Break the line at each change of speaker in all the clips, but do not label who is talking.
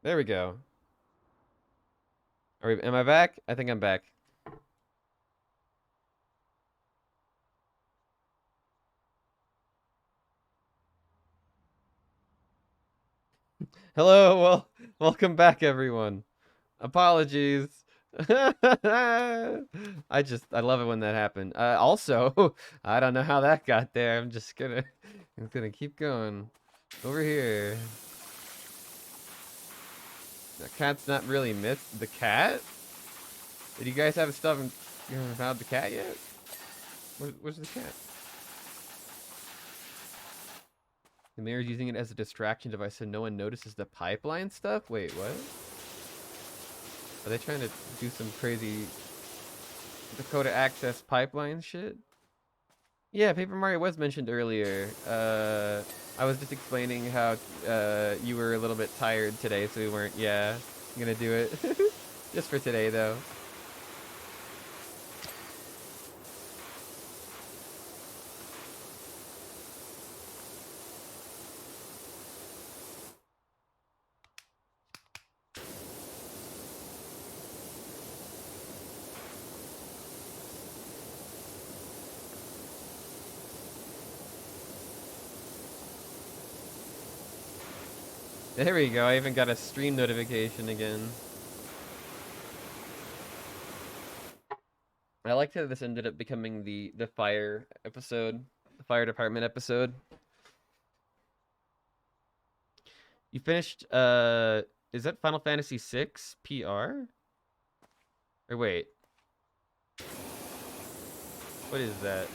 There we go. Am I back? I think I'm back. Hello, welcome back, everyone. Apologies. I love it when that happened. Also, I don't know how that got there. I'm gonna keep going. Over here. The cat's not really missed. The cat? Did you guys have stuff and you haven't found the cat yet? Where's the cat? The mayor's using it as a distraction device so no one notices the pipeline stuff? Wait, what? Are they trying to do some crazy Dakota Access pipeline shit? Yeah, Paper Mario was mentioned earlier. I was just explaining how you were a little bit tired today, so we weren't, yeah, gonna do it. Just for today, though. There we go, I even got a stream notification again. I liked how this ended up becoming the fire episode, the fire department episode. You finished, is that Final Fantasy VI PR? Or wait, what is that?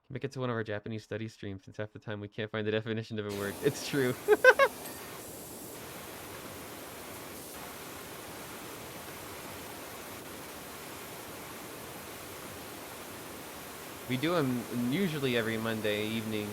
Make it to one of our Japanese study streams since half the time we can't find the definition of a word. It's true. We do them usually every Monday evening.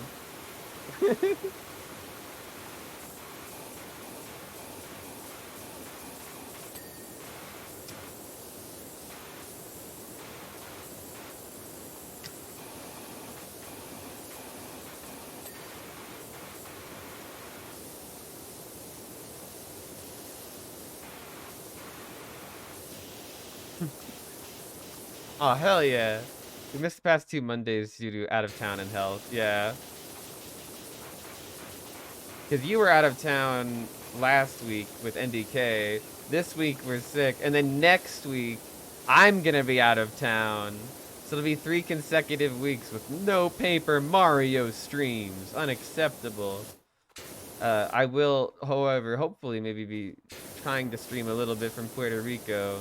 Oh, hell yeah. We missed the past 2 Mondays due to out of town and health. Yeah. Because you were out of town last week with NDK. This week we're sick. And then next week, I'm going to be out of town. So it'll be 3 consecutive weeks with no Paper Mario streams. Unacceptable. I will, however, hopefully maybe be trying to stream a little bit from Puerto Rico.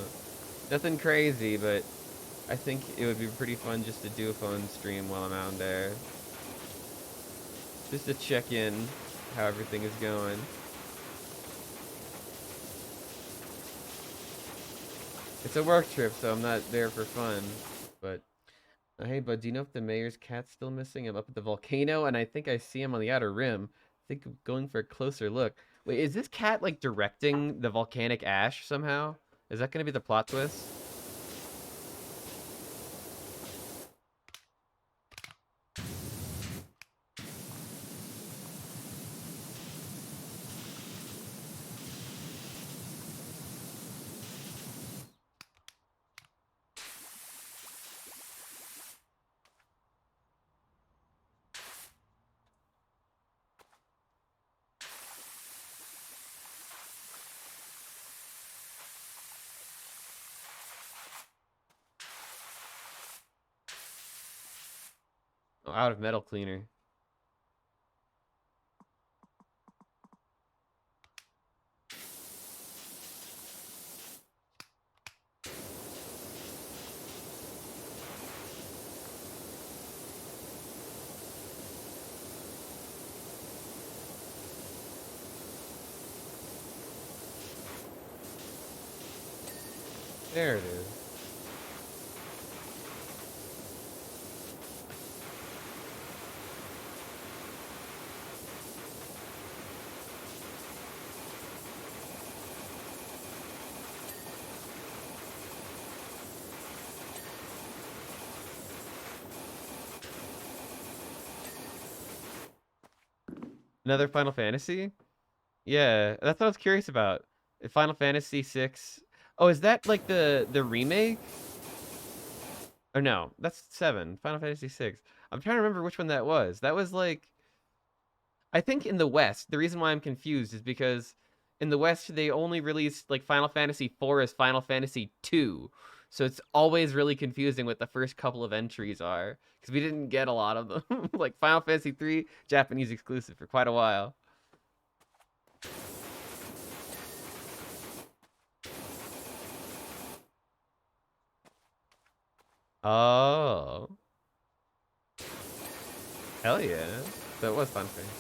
Nothing crazy, but I think it would be pretty fun just to do a phone stream while I'm out there. Just to check in how everything is going. It's a work trip, so I'm not there for fun. But, hey, bud, do you know if the mayor's cat's still missing? I'm up at the volcano, and I think I see him on the outer rim. I think I'm going for a closer look. Wait, is this cat, like, directing the volcanic ash somehow? Is that going to be the plot twist? Oh, out of metal cleaner. There it is. Another Final Fantasy? Yeah, that's what I was curious about. Final Fantasy VI. Oh, is that like the remake? Or no, that's 7. Final Fantasy VI. I'm trying to remember which one that was. That was like I think in the West. The reason why I'm confused is because in the West they only released like Final Fantasy IV as Final Fantasy II. So it's always really confusing what the first couple of entries are because we didn't get a lot of them. Like Final Fantasy III, Japanese exclusive for quite a while. Oh, hell yeah. So it was Final Fantasy.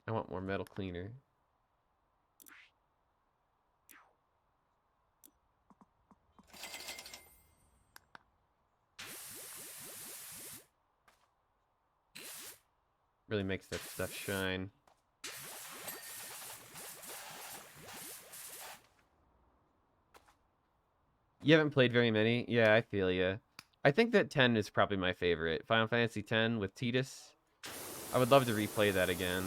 I want more metal cleaner. Really makes that stuff shine. You haven't played very many? Yeah, I feel ya. I think that 10 is probably my favorite. Final Fantasy 10 with Tidus. I would love to replay that again.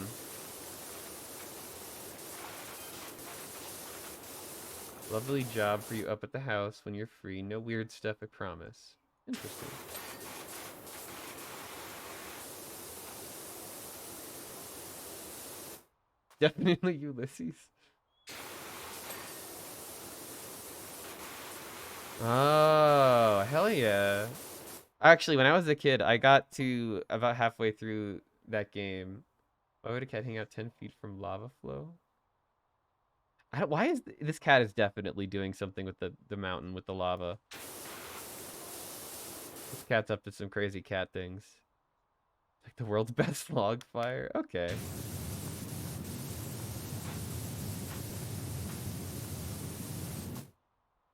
Lovely job for you up at the house when you're free. No weird stuff, I promise. Interesting. Definitely Ulysses. Oh, hell yeah. Actually, when I was a kid, I got to about halfway through that game. Why would a cat hang out 10 feet from lava flow? Why is this cat is definitely doing something with the mountain with the lava. This cat's up to some crazy cat things. Like the world's best log fire. Okay.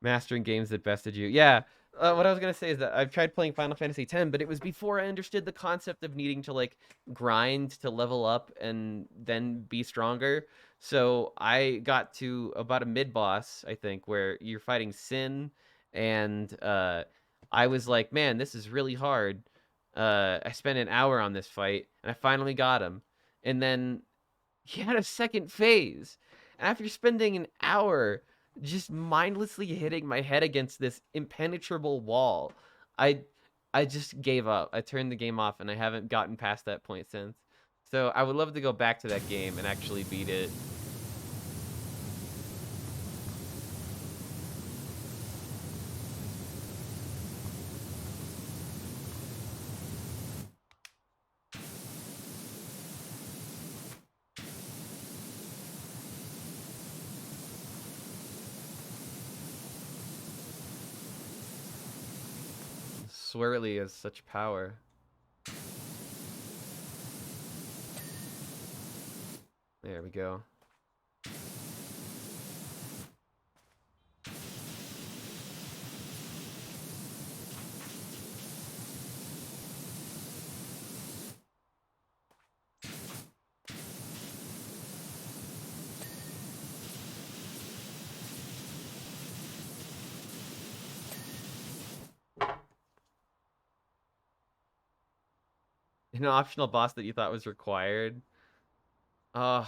Mastering games that bested you. Yeah. What I was gonna say is that I've tried playing Final Fantasy X, but it was before I understood the concept of needing to like grind to level up and then be stronger. So I got to about a mid boss, I think, where you're fighting Sin, and I was like, man, this is really hard. I spent an hour on this fight, and I finally got him. And then he had a second phase. After spending an hour just mindlessly hitting my head against this impenetrable wall, I I just gave up. I turned the game off and I haven't gotten past that point since. So I would love to go back to that game and actually beat it. Swirly has such power. There we go. An optional boss that you thought was required. Uh,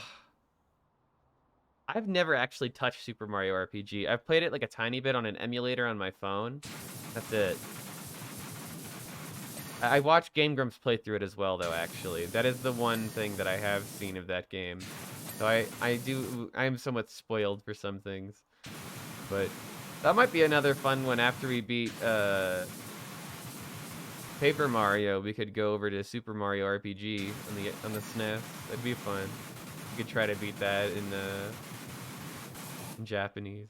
I've never actually touched Super Mario RPG. I've played it like a tiny bit on an emulator on my phone. That's it. I watched Game Grumps play through it as well, though, actually. That is the one thing that I have seen of that game. So I am somewhat spoiled for some things. But that might be another fun one after we beat Paper Mario. We could go over to Super Mario RPG on the SNES. That'd be fun. We could try to beat that in Japanese.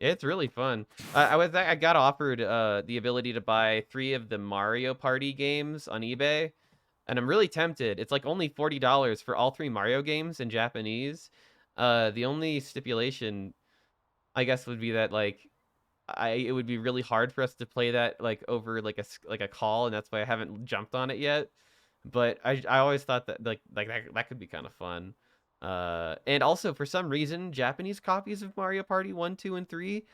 It's really fun. I got offered the ability to buy 3 of the Mario Party games on eBay, and I'm really tempted. It's like only $40 for all 3 Mario games in Japanese. The only stipulation, I guess, would be that like it would be really hard for us to play that like over like a call, and that's why I haven't jumped on it yet. But I always thought that like that could be kind of fun. And also for some reason, Japanese copies of Mario Party 1, 2, and 3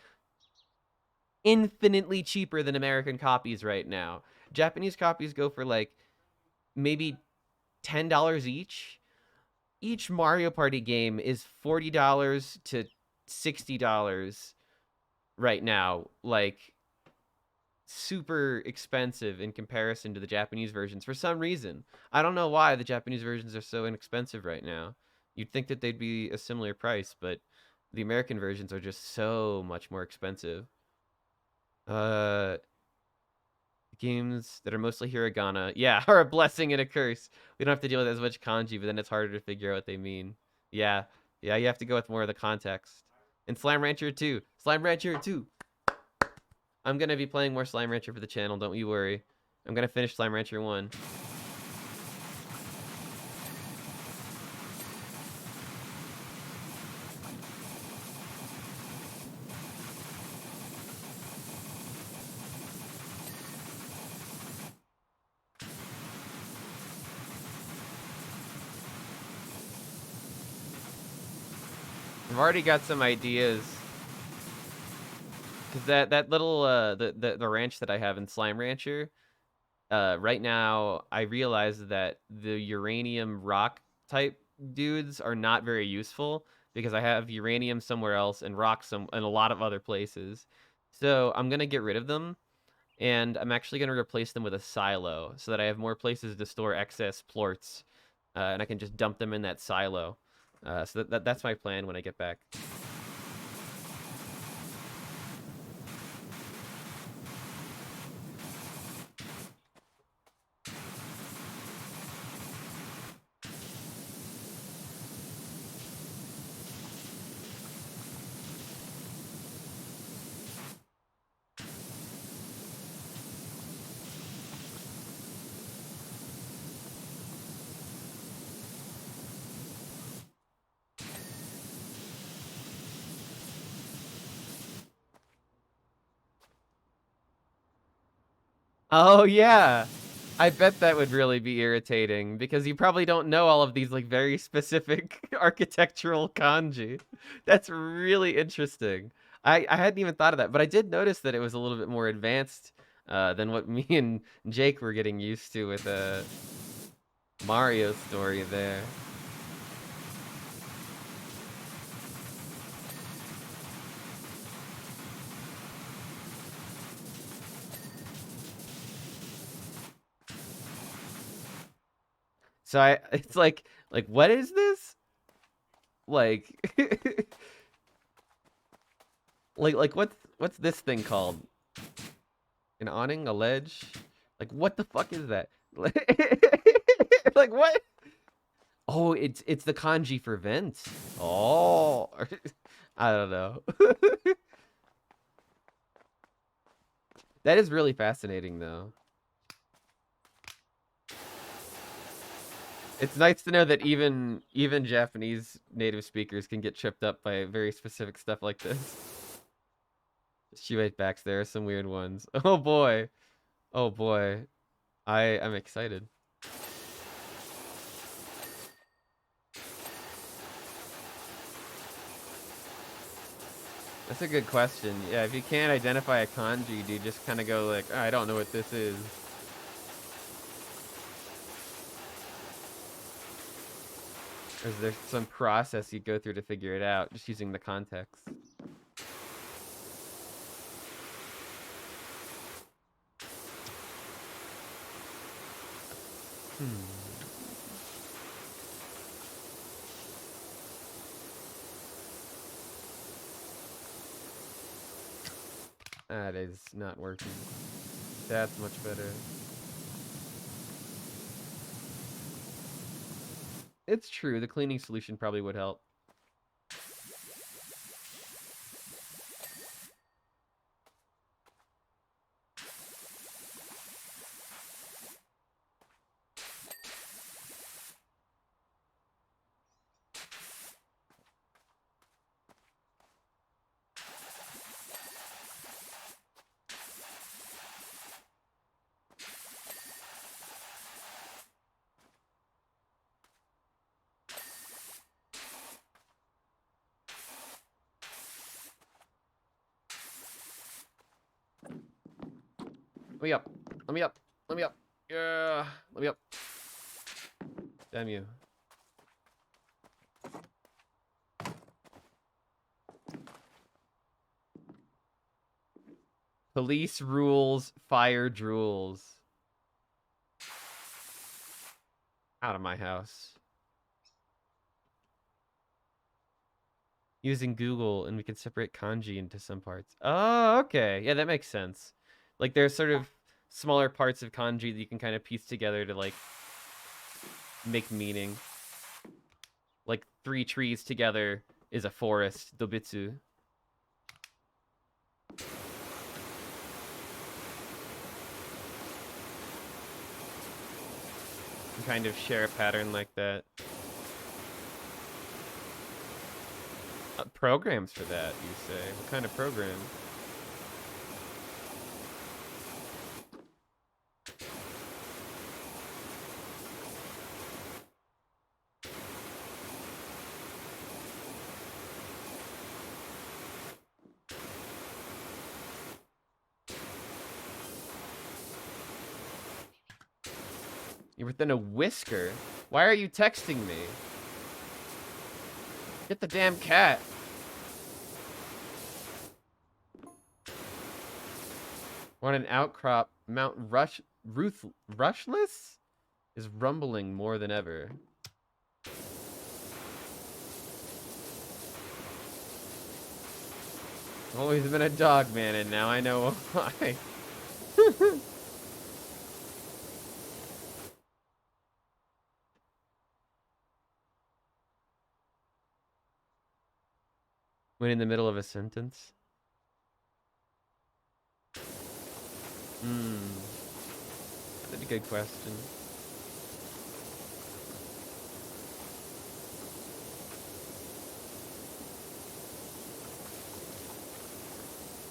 infinitely cheaper than American copies right now. Japanese copies go for like maybe $10 each. Each Mario Party game is $40 to $60 right now. Like super expensive in comparison to the Japanese versions for some reason. I don't know why the Japanese versions are so inexpensive right now. You'd think that they'd be a similar price, but the American versions are just so much more expensive. Uh Games that are mostly hiragana, yeah, are a blessing and a curse. We don't have to deal with as much kanji, but then it's harder to figure out what they mean. Yeah, yeah, you have to go with more of the context. And Slime Rancher 2. Slime Rancher 2. I'm going to be playing more Slime Rancher for the channel, don't you worry. I'm going to finish Slime Rancher 1. I've already got some ideas. Cause that little the ranch that I have in Slime Rancher, right now I realize that the uranium rock type dudes are not very useful because I have uranium somewhere else and rock in a lot of other places. So I'm gonna get rid of them, and I'm actually gonna replace them with a silo so that I have more places to store excess plorts, and I can just dump them in that silo. So that's my plan when I get back. Oh yeah. I bet that would really be irritating because you probably don't know all of these like very specific architectural kanji. That's really interesting. I hadn't even thought of that, but I did notice that it was a little bit more advanced than what me and Jake were getting used to with Mario story there. So it's like what is this? Like like what's this thing called? An awning, a ledge? Like what the fuck is that? Like what? Oh, it's the kanji for vent. Oh, I don't know. That is really fascinating, though. It's nice to know that even Japanese native speakers can get tripped up by very specific stuff like this. Shoe backs, there are some weird ones. Oh boy, oh boy, I'm excited. That's a good question. Yeah, if you can't identify a kanji, do you just kind of go like, oh, I don't know what this is? Or is there some process you go through to figure it out, just using the context? That is not working. That's much better. It's true, the cleaning solution probably would help. Let me up. Let me up. Let me up. Yeah. Let me up. Damn you. Police rules, fire drools. Out of my house. Using Google, and we can separate kanji into some parts. Oh, okay. Yeah, that makes sense. Like, there's sort of smaller parts of kanji that you can kind of piece together to, like, make meaning. Like, 3 trees together is a forest, dobitsu. You kind of share a pattern like that. Programs for that, you say? What kind of program? You're within a whisker? Why are you texting me? Get the damn cat. On an outcrop, Mount Rushless is rumbling more than ever. Always been a dog man, and now I know why. When in the middle of a sentence? That's a good question.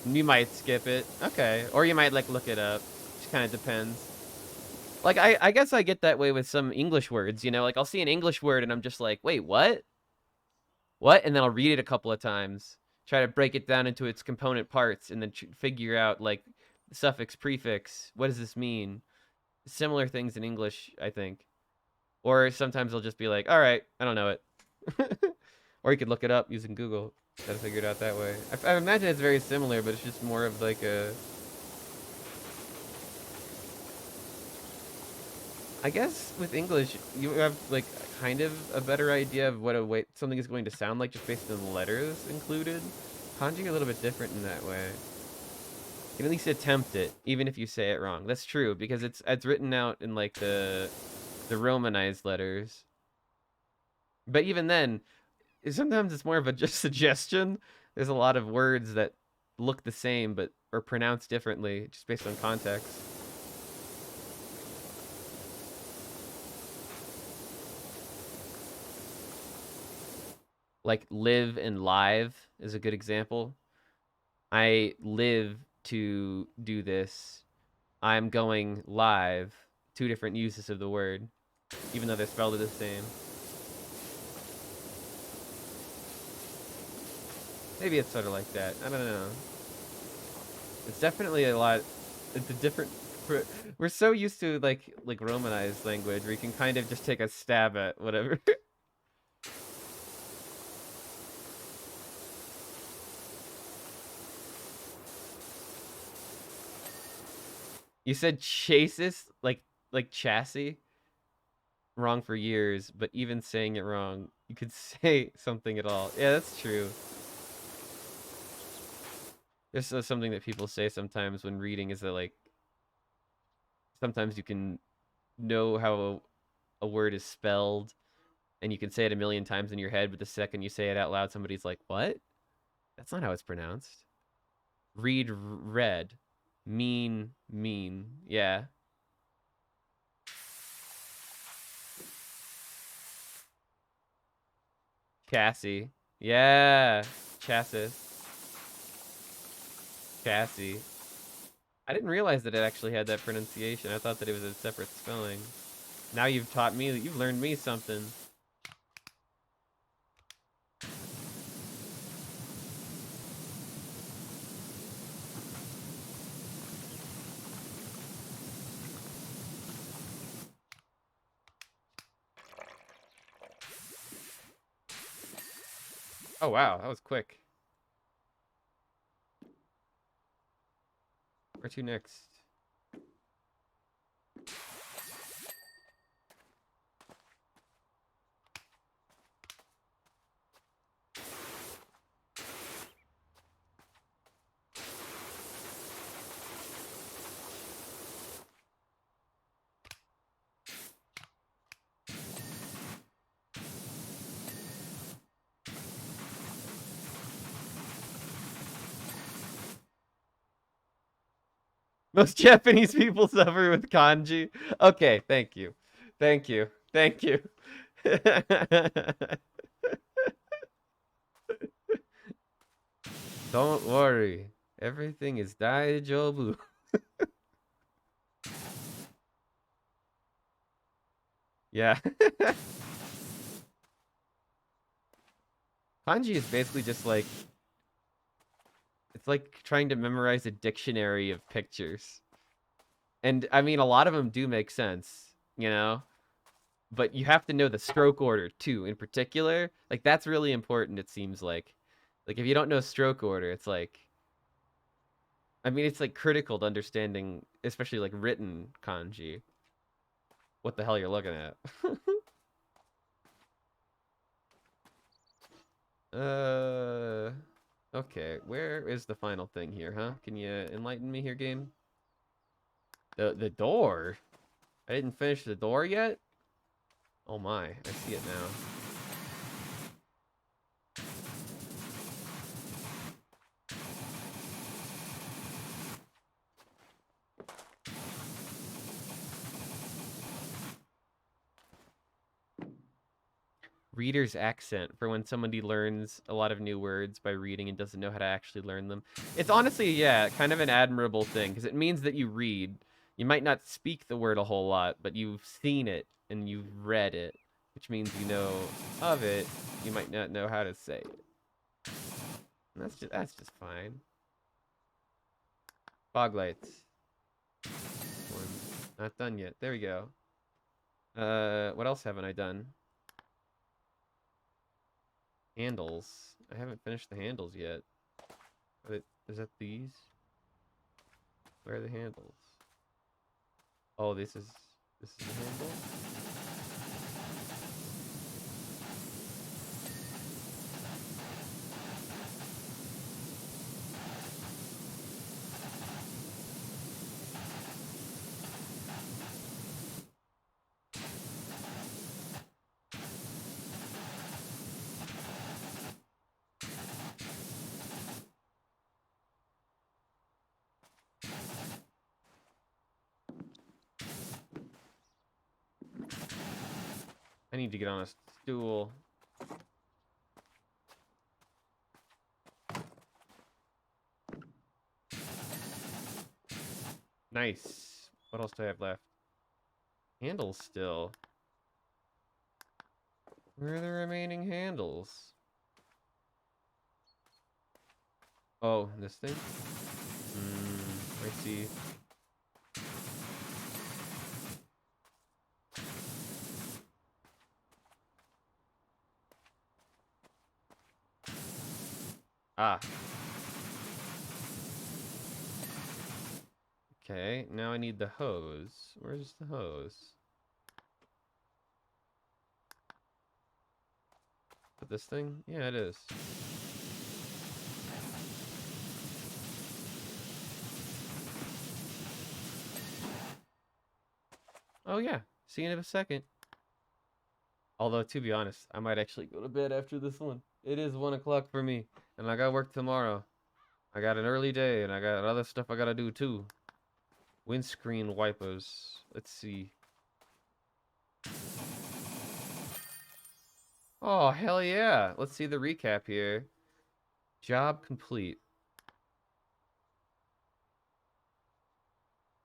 You might skip it. Okay. Or you might, like, look it up. Just kind of depends. Like, I guess I get that way with some English words, you know? Like, I'll see an English word and I'm just like, wait, what? What? And then I'll read it a couple of times. Try to break it down into its component parts and then figure out, like, suffix, prefix. What does this mean? Similar things in English, I think. Or sometimes I'll just be like, all right, I don't know it. Or you could look it up using Google. Gotta figure it out that way. I imagine it's very similar, but it's just more of like a... I guess with English, you have like kind of a better idea of what something is going to sound like just based on the letters included. Kanji are a little bit different in that way. You can at least attempt it, even if you say it wrong. That's true, because it's written out in like the romanized letters. But even then, sometimes it's more of a just suggestion. There's a lot of words that look the same but are pronounced differently just based on context. Like live and live is a good example. I live to do this. I'm going live. 2 different uses of the word, even though they're spelled the same. Maybe it's sort of like that. I don't know. It's definitely a lot. It's a different. We're so used to like Romanized language where you can kind of just take a stab at whatever. You said chasis, like chassis, wrong for years, but even saying it wrong, you could say something at all. Yeah, that's true. There's something that people say sometimes when reading is that like sometimes you can know how a word is spelled and you can say it a million times in your head, but the second you say it out loud, somebody's like, "What? That's not how it's pronounced." Read, read. Mean, mean. Yeah. Chassis. Yeah. Chassis. Chassis. I didn't realize that it actually had that pronunciation. I thought that it was a separate spelling. Now you've taught me, you've learned me something. Oh, wow. That was quick. Where to next? Most Japanese people suffer with kanji. Okay, thank you. Thank you. Thank you. Don't worry. Everything is daijoubu. Yeah. Kanji is basically just like it's like trying to memorize a dictionary of pictures. And I mean a lot of them do make sense, you know? But you have to know the stroke order too in particular. Like that's really important it seems like. Like if you don't know stroke order, it's like I mean it's like critical to understanding especially like written kanji. What the hell you're looking at. uh okay, where is the final thing here, huh? Can you enlighten me here, game? The door? I didn't finish the door yet? Oh my, I see it now. Reader's accent for when somebody learns a lot of new words by reading and doesn't know how to actually learn them. It's honestly, yeah, kind of an admirable thing because it means that you read. You might not speak the word a whole lot, but you've seen it and you've read it, which means you know of it. You might not know how to say it. And that's just fine. Fog lights. One. Not done yet. There we go. What else haven't I done? Handles. I haven't finished the handles yet. Is that these? Where are the handles? Oh, this is the handle? I need to get on a stool. Nice. What else do I have left? Handles still. Where are the remaining handles? Oh, this thing? I see. Ah. Okay, now I need the hose. Where's the hose? But this thing? Yeah, it is. Oh yeah, see you in a second. Although, to be honest, I might actually go to bed after this one. It is 1 o'clock for me, and I got work tomorrow. I got an early day, and I got other stuff I gotta do too. Windscreen wipers. Let's see. Oh, hell yeah. Let's see the recap here. Job complete.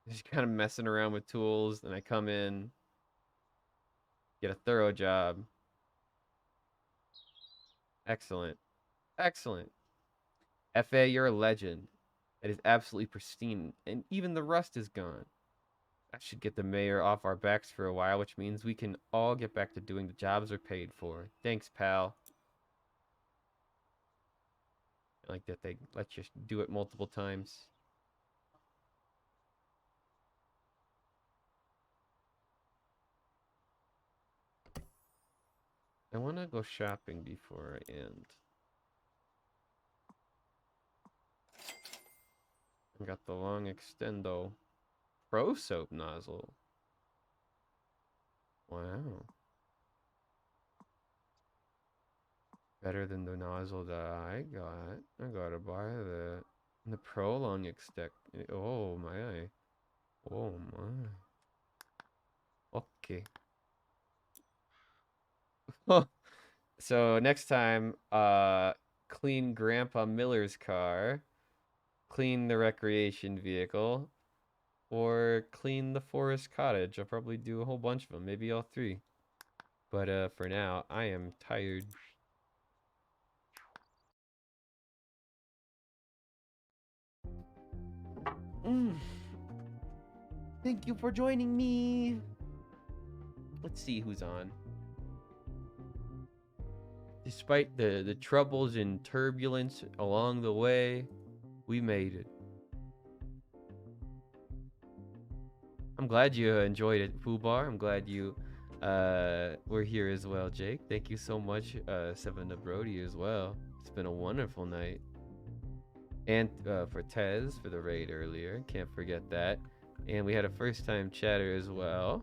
Just kind of messing around with tools, then I come in, get a thorough job. Excellent. Excellent. FA, you're a legend. It is absolutely pristine, and even the rust is gone. That should get the mayor off our backs for a while, which means we can all get back to doing the jobs we're paid for. Thanks, pal. I like that they let you do it multiple times. I want to go shopping before I end. I got the long extendo pro soap nozzle. Wow. Better than the nozzle that I got. I gotta buy that. The pro long extend. Oh my. Oh my. Okay. So next time, clean Grandpa Miller's car, clean the recreation vehicle, or clean the forest cottage. I'll probably do a whole bunch of them, maybe all three. But for now, I am tired. Thank you for joining me. Let's see who's on. Despite the troubles and turbulence along the way, we made it. I'm glad you enjoyed it, Fubar. I'm glad you were here as well, Jake. Thank you so much, Seven to Brody as well. It's been a wonderful night. And for Tez for the raid earlier, can't forget that. And we had a first-time chatter as well,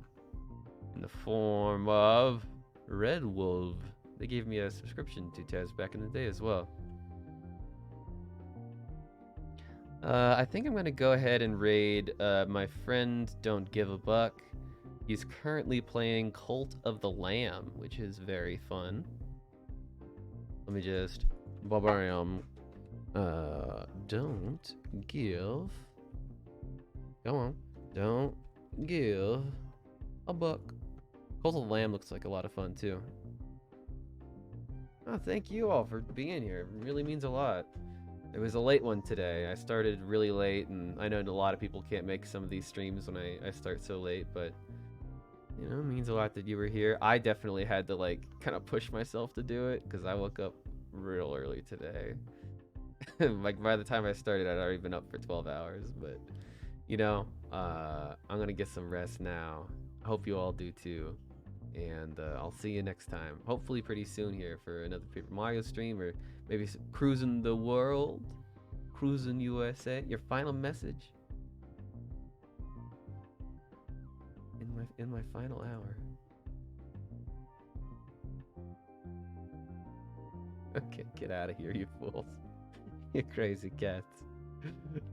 in the form of Red Wolf. They gave me a subscription to Tez back in the day as well. I think I'm gonna go ahead and raid my friend Don't Give a Buck. He's currently playing Cult of the Lamb, which is very fun. Let me just bam. Don't give. Come on. Don't give a buck. Cult of the Lamb looks like a lot of fun too. Oh, thank you all for being here. It really means a lot. It was a late one today. I started really late, and I know a lot of people can't make some of these streams when I start so late, but you know, it means a lot that you were here. I definitely had to like kind of push myself to do it because I woke up real early today. Like by the time I started, I'd already been up for 12 hours, but you know, I'm gonna get some rest now. I hope you all do too. And I'll see you next time. Hopefully pretty soon here for another Paper Mario stream, or maybe cruising the world, cruising USA. Your final message in my final hour. Okay, get out of here, you fools. You crazy cats.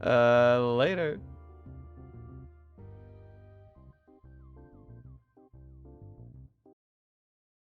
Later.